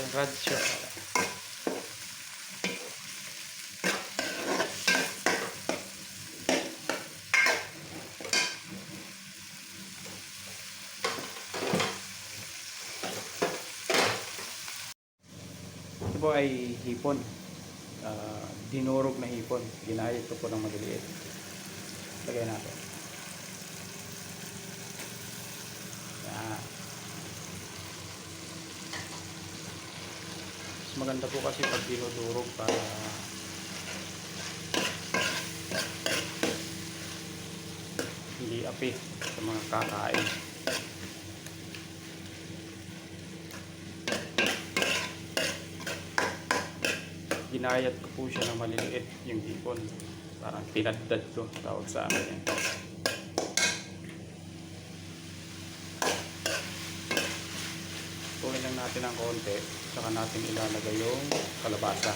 radyo. Ito po ay hipon. Dinurog na hipon. Ginayat ko po ng maliliit. Lagay natin. Yan. Mas maganda po kasi pag dinudurog para hindi api sa mga kakain. Ginayat ko po siya ng maliliit yung hipon. Parang tinaddad ko, tawag sa amin yan. Tuloy lang natin ng konti, saka natin ilalagay yung kalabasa.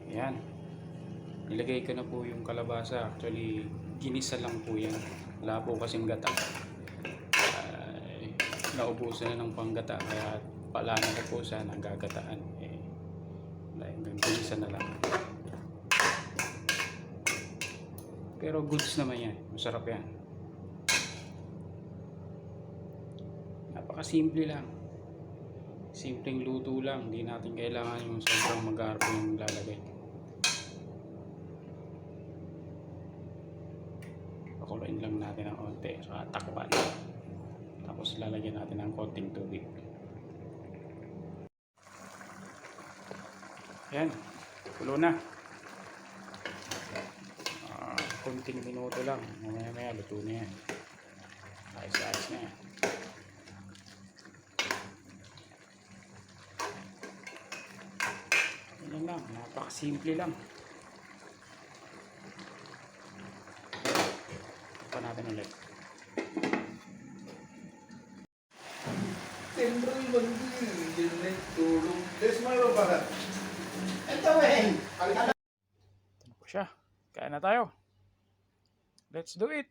Ayan. Nilagay ko na po yung kalabasa. Actually, ginisa lang po yan. Wala po kasing gata. Naubusan na ng panggata, kaya pala na ko po sana gagataan. Ginisa na lang. Pero goods naman yan. Masarap yan. Napakasimple lang. Simpleng luto lang. Hindi natin kailangan yung sobrang magarbo yung lalagay. Pakuluin lang natin ng konti. Saka takpan. Tapos lalagyan natin ng konting tubig. Ayan. Kulo na. Konting minuto lang. Mamaya luto na yan. Ayos-ayos na yan. Yan lang. Napakasimple lang. Pa natin ulit. Temporal bandi, jenek tulong. Desma lo para. Ito Ito na po siya. Kain na tayo. Let's do it.